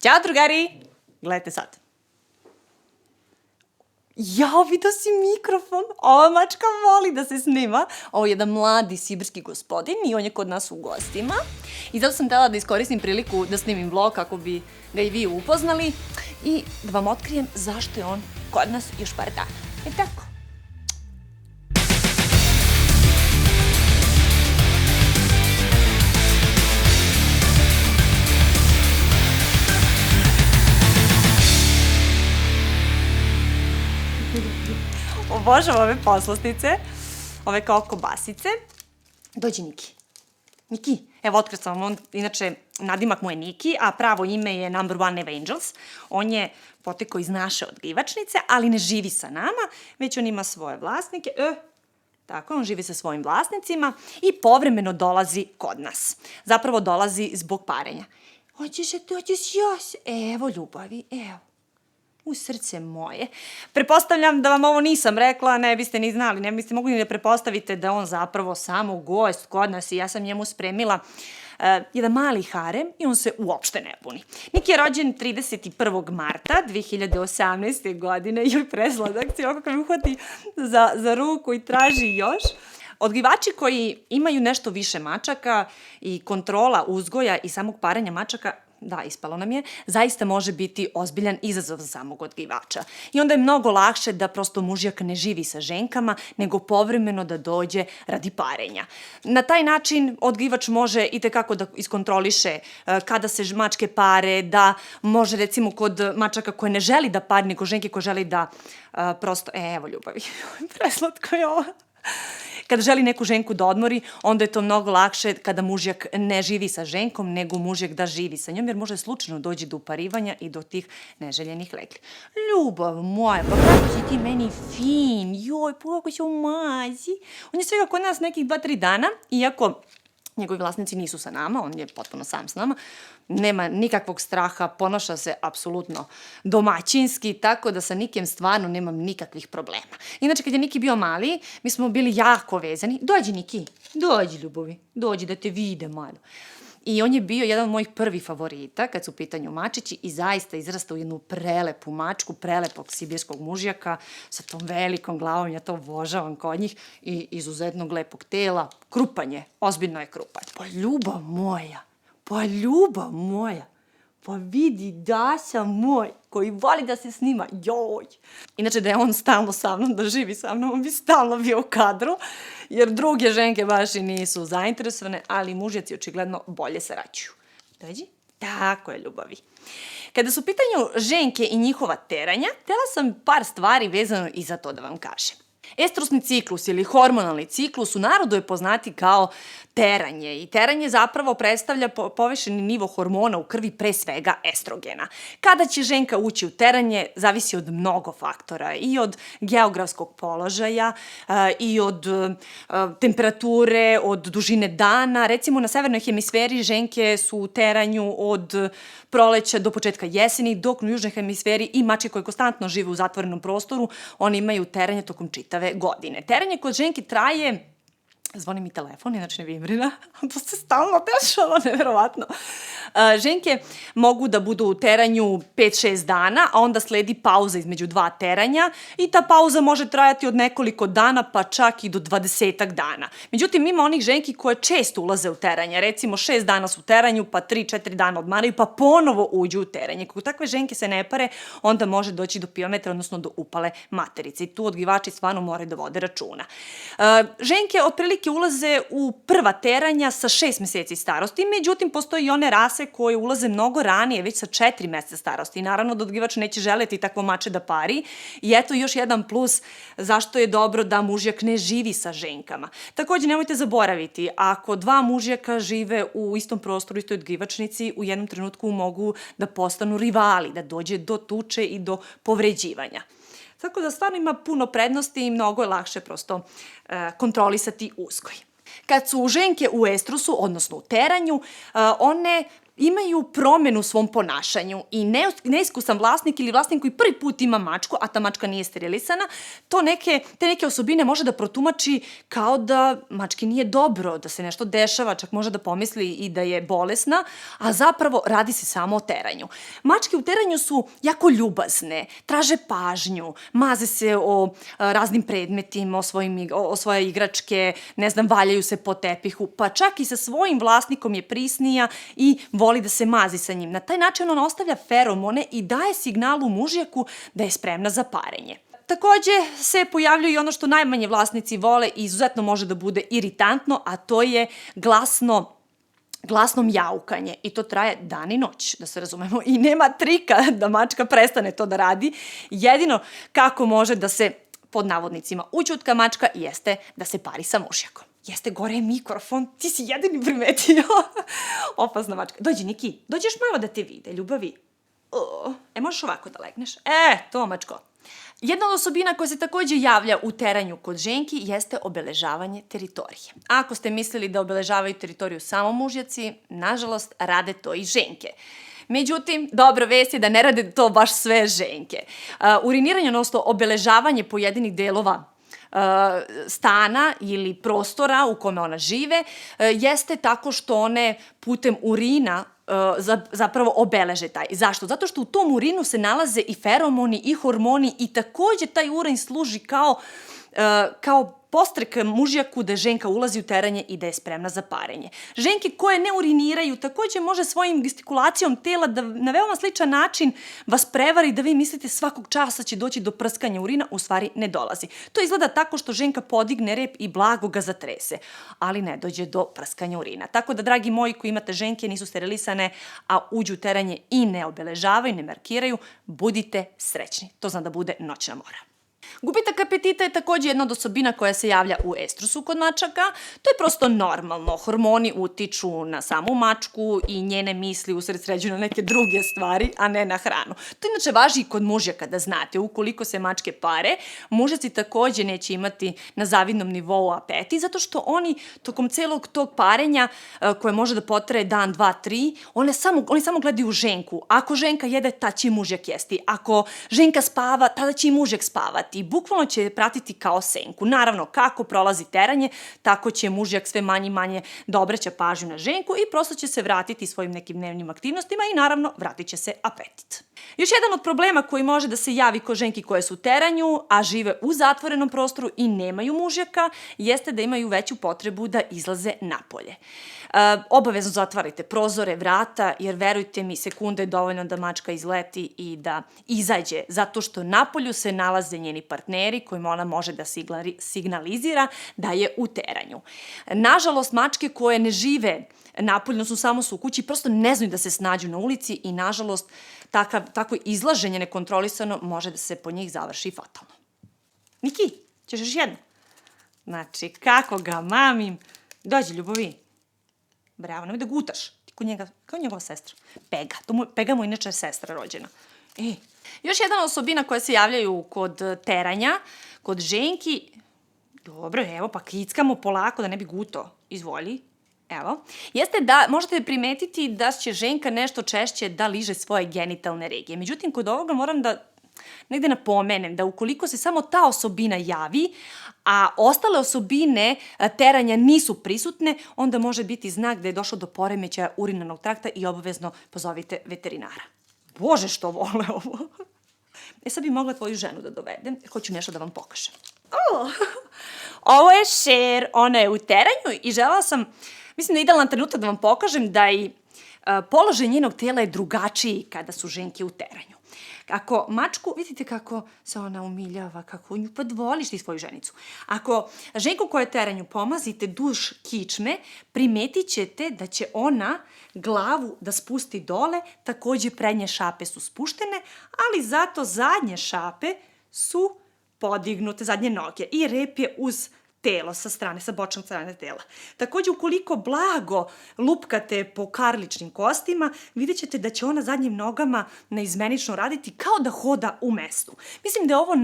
Ćao drugari! Gledajte sad. Jao, vidio si mikrofon? Ova mačka voli da se snima. Ovo je jedan mladi sibirski gospodin i on je kod nas u gostima. I zato sam htjela da iskoristim priliku da snimim vlog kako bi ga i vi upoznali i da vam otkrijem zašto je on kod nas još par dana. I tako. Obožavam ove poslastice, ove kao kobasice. Dođi Niki. Niki, evo otkrio sam vam, inače nadimak mu je Niki, a pravo ime je Number One Evangels. On je potekao iz naše odgivačnice, ali ne živi sa nama, već on ima svoje vlasnike. Tako, on živi sa svojim vlasnicima i povremeno dolazi kod nas. Zapravo dolazi zbog parenja. Hoćeš još? Evo ljubavi, evo. U srce moje. Pretpostavljam da vam ovo nisam rekla, ne biste ni znali, ne biste mogli ni da pretpostavite da on zapravo samo gost kod nas i ja sam njemu spremila jedan mali harem i on se uopšte ne buni. Niki je rođen 31. marta 2018. godine, joj presladak si ovako kad mi uhvati za ruku i traži još. Odgivači koji imaju nešto više mačaka i kontrola uzgoja i samog parenja mačaka, da, ispalo nam je, zaista može biti ozbiljan izazov za samog odgivača. I onda je mnogo lakše da prosto mužjak ne živi sa ženkama, nego povremeno da dođe radi parenja. Na taj način odgivač može itekako da iskontroliše kada se mačke pare, da može recimo kod mačaka koje ne želi da pari, nego ženke koje želi da prosto, evo ljubavi, preslatko je ovo. Kada želi neku ženku da odmori, onda je to mnogo lakše kada mužjak ne živi sa ženkom, nego mužjak da živi sa njom, jer može slučajno doći do uparivanja i do tih neželjenih legli. Ljubav moja, pa kako si ti meni fin, joj, kako se umazi. On je svega kod nas nekih 2-3 dana, iako njegovi vlasnici nisu sa nama, on je potpuno sam s nama, nema nikakvog straha, ponaša se apsolutno domaćinski, tako da sa Nikijem stvarno nemam nikakvih problema. Inače, kad je Niki bio mali, mi smo bili jako vezani. Dođi Niki, dođi ljubavi, dođi da te vide malo. I on je bio jedan od mojih prvih favorita kad su u pitanju mačići i zaista izrasta u jednu prelepu mačku, prelepog sibirskog mužjaka sa tom velikom glavom, ja to obožavam kod njih, i izuzetnog lepog tela. Krupan je, ozbiljno je krupan. Pa ljubav moja, pa vidi Daša moj, koji voli da se snima, joj. Inače da je on stalno sa mnom, da živi sa mnom, on bi stalno bio u kadru, jer druge ženke baš i nisu zainteresovane, ali mužjaci očigledno bolje sarađuju. Dođi? Tako je ljubavi. Kada su u pitanju ženke i njihova teranja, htjela sam par stvari vezano i za to da vam kažem. Estrusni ciklus ili hormonalni ciklus u narodu je poznati kao teranje i teranje zapravo predstavlja povišeni nivo hormona u krvi, pre svega estrogena. Kada će ženka ući u teranje zavisi od mnogo faktora, i od geografskog položaja, i od temperature, od dužine dana. Recimo na severnoj hemisferi ženke su u teranju od proleća do početka jeseni, dok u južnoj hemisferi i mačke koje konstantno žive u zatvorenom prostoru, oni imaju teranje tokom čitave godine. Teranje kod ženki traje, zvoni mi telefon, inače ne vibrira, to se stalno dešava, neverovatno. Ženke mogu da budu u teranju 5-6 dana, a onda sledi pauza između 2 teranja i ta pauza može trajati od nekoliko dana, pa čak i do 20 dana. Međutim, ima onih ženki koje često ulaze u teranje, recimo 6 dana su u teranju, pa 3-4 dana odmaraju, pa ponovo uđu u teranje. Kako takve ženke se ne pare, onda može doći do piometra, odnosno do upale materice. I tu odgivači stvarno moraju da vode računa. Ženke otprilike ulaze u prva teranja sa 6 meseci starosti, međutim, postoji i one rase koje ulaze mnogo ranije, već sa 4 meseca starosti. I naravno da odgivač neće želeti takvo mače da pari. I eto još jedan plus zašto je dobro da mužjak ne živi sa ženkama. Također, nemojte zaboraviti, ako 2 mužjaka žive u istom prostoru, istoj odgivačnici, u jednom trenutku mogu da postanu rivali, da dođe do tuče i do povređivanja. Tako da stvarno ima puno prednosti i mnogo je lakše prosto kontrolisati uzgoj. Kad su ženke u estrusu, odnosno u teranju, one imaju promenu u svom ponašanju i neiskusan vlasnik ili vlasnik koji prvi put ima mačku, a ta mačka nije sterilisana, te neke osobine može da protumači kao da mački nije dobro, da se nešto dešava, čak može da pomisli i da je bolesna, a zapravo radi se samo o teranju. Mačke u teranju su jako ljubazne, traže pažnju, maze se o raznim predmetima, o svoje igračke, ne znam, valjaju se po tepihu, pa čak i sa svojim vlasnikom je prisnija i voli da se mazi sa njim. Na taj način ona ostavlja feromone i daje signalu mužjaku da je spremna za parenje. Takođe se pojavljuje i ono što najmanje vlasnici vole i izuzetno može da bude iritantno, a to je glasno mjaukanje i to traje dan i noć, da se razumemo, i nema trika da mačka prestane to da radi. Jedino kako može da se, pod navodnicima, ućutka mačka jeste da se pari sa mužjakom. Jeste, gore je mikrofon, ti si jedini primetio. Opasna mačka. Dođi, Niki, dođeš malo da te vide, ljubavi. Možeš ovako da legneš? To, mačko. Jedna od osobina koja se takođe javlja u teranju kod ženki jeste obeležavanje teritorije. Ako ste mislili da obeležavaju teritoriju samo mužjaci, nažalost, rade to i ženke. Međutim, dobra vest je da ne rade to baš sve ženke. Uriniranje, odnosno obeležavanje pojedinih delova stana ili prostora u kome ona žive jeste tako što one putem urina zapravo obeleže taj. Zašto? Zato što u tom urinu se nalaze i feromoni i hormoni i takođe taj urin služi kao podstrek mužjaku da ženka ulazi u teranje i da je spremna za parenje. Ženke koje ne uriniraju takođe može svojim gestikulacijom tela da na veoma sličan način vas prevari da vi mislite svakog časa će doći do prskanja urina, u stvari ne dolazi. To izgleda tako što ženka podigne rep i blago ga zatrese, ali ne dođe do prskanja urina. Tako da, dragi moji koji imate ženke, nisu sterilisane, a uđu u teranje i ne obeležavaju, ne markiraju, budite srećni. To zna da bude noćna mora. Gubitak apetita je takođe jedna od osobina koja se javlja u estrusu kod mačaka. To je prosto normalno. Hormoni utiču na samu mačku i njene misli usredsređuju na neke druge stvari, a ne na hranu. To inače važi i kod mužjaka, da znate. Ukoliko se mačke pare, mužjaci takođe neće imati na zavidnom nivou apetit, zato što oni tokom celog tog parenja, koje može da potraje dan, dva, tri, oni samo gledaju ženku. Ako ženka jede, tad će i mužjak jesti. Ako ženka spava, tada će i mužjak spavati. Bukvalno će pratiti kao senku. Naravno, kako prolazi teranje, tako će mužjak sve manje i manje da obraća pažnju na ženku i prosto će se vratiti svojim nekim dnevnim aktivnostima i naravno vratit će se apetit. Još jedan od problema koji može da se javi kod ženki koje su u teranju, a žive u zatvorenom prostoru i nemaju mužjaka, jeste da imaju veću potrebu da izlaze napolje. Obavezno zatvarajte prozore, vrata, jer verujte mi, sekunde je dovoljno da mačka izleti i da izađe, zato što napolju se nalaze njeni partneri kojima ona može da signalizira da je u teranju. Nažalost, mačke koje ne žive napoljno samo su u kući, prosto ne znaju da se snađu na ulici i nažalost tako izlaženje nekontrolisano može da se po njih završi fatalno. Niki, ćeš još jedno? Znači, kako ga mamim. Dođi, ljubavi. Bravo, nemoj da gutaš. Ti kod njega, kao njegova sestra. Pega. Pega mu inače je sestra rođena. Još jedna osobina koja se javljaju kod teranja, kod ženki. Dobro, evo, pa kickamo polako da ne bi gutao. Izvoli. Evo. Jeste da možete primetiti da će ženka nešto češće da liže svoje genitalne regije. Međutim, kod ovoga moram da negde napomenem da ukoliko se samo ta osobina javi, a ostale osobine teranja nisu prisutne, onda može biti znak da je došlo do poremećaja urinarnog trakta i obavezno pozovite veterinara. Bože, što vole ovo! Sad bi mogla tvoju ženu da dovedem, hoću nešto da vam pokažem. Ovo je Cher, ona je u teranju i želela sam, mislim da je idealan trenutak da vam pokažem da i položaj njenog tela je drugačiji kada su ženke u teranju. Ako mačku, vidite kako se ona umiljava, kako nju podvoliš ti svoju ženicu. Ako ženku koja je teranju pomazite duž kičme, primetit ćete da će ona glavu da spusti dole, takođe prednje šape su spuštene, ali zato zadnje šape su podignute, zadnje noge i rep je uz telo sa strane, sa bočne strane tela. Takođe, ukoliko blago lupkate po karličnim kostima, vidjet ćete da će ona zadnjim nogama neizmenično raditi kao da hoda u mestu. Mislim da je ovo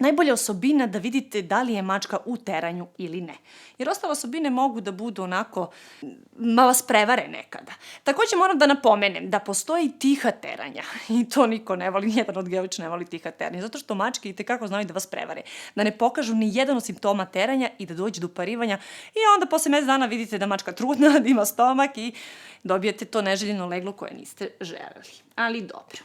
najbolja osobina da vidite da li je mačka u teranju ili ne. Jer ostale osobine mogu da budu onako, vas prevare nekada. Takođe moram da napomenem da postoji tiha teranja i to niko ne voli, nijedan odgajivač ne voli tiha teranja, zato što mačke itekako znaju da vas prevare, da ne pokažu ni jedan od simptoma teranja i da dođe do uparivanja i onda posle mesec dana vidite da mačka trudna, da ima stomak i dobijete to neželjeno leglo koje niste želeli. Ali dobro.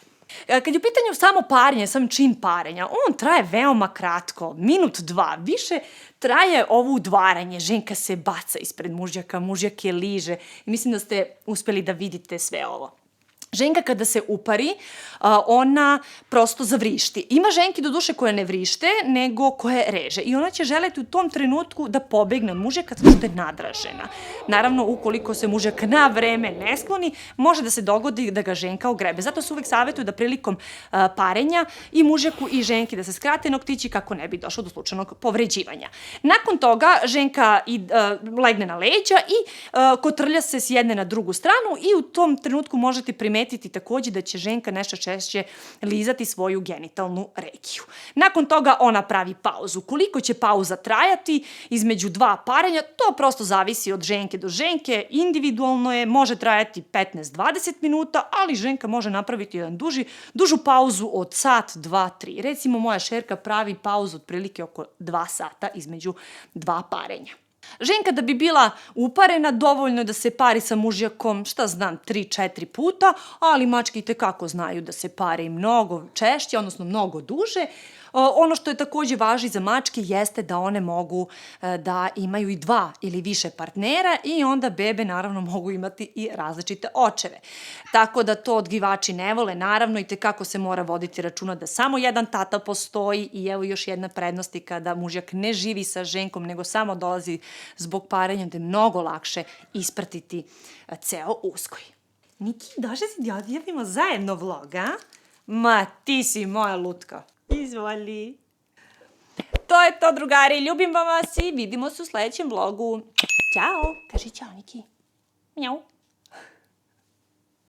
Kad je u pitanju samo parenje, sam čin parenja, on traje veoma kratko, minut, dva, više traje ovo udvaranje, ženka se baca ispred mužjaka, mužjak je liže i mislim da ste uspeli da vidite sve ovo. Ženka kada se upari, ona prosto zavrišti. Ima ženki do duše koje ne vrište, nego koje reže. I ona će želeti u tom trenutku da pobegne od mužjaka zato što je nadražena. Naravno, ukoliko se mužjak na vreme ne skloni, može da se dogodi da ga ženka ogrebe. Zato se uvek savjetuju da prilikom parenja i mužjaku i ženki da se skrate noktići kako ne bi došlo do slučajnog povređivanja. Nakon toga ženka legne na leđa i kotrlja se s jedne na drugu stranu i u tom trenutku možete primetiti takođe da će ženka nešto češće lizati svoju genitalnu regiju. Nakon toga ona pravi pauzu. Koliko će pauza trajati između dva parenja, to prosto zavisi od ženke do ženke, individualno je, može trajati 15-20 minuta, ali ženka može napraviti jedan dužu pauzu od sat, 2, 3. Recimo moja šerka pravi pauzu otprilike oko 2 sata između dva parenja. Ženka da bi bila uparena, dovoljno je da se pari sa mužjakom, 3-4 puta, ali mačke itekako znaju da se pare i mnogo češće, odnosno mnogo duže. Ono što je takođe važi za mačke jeste da one mogu da imaju i 2 ili više partnera i onda bebe naravno mogu imati i različite očeve. Tako da to odgajivači ne vole, naravno itekako se mora voditi računa da samo jedan tata postoji i evo još jedna prednosti kada mužjak ne živi sa ženkom nego samo dolazi zbog parenja da je mnogo lakše ispratiti ceo uzgoj. Niki, došli si da odjavimo zajedno vlog, a? Ma, ti si moja lutka. Izvoli. To je to, drugari. Ljubim vas i vidimo se u sledećem vlogu. Ćao. Kaži ćao, Niki. Mjau.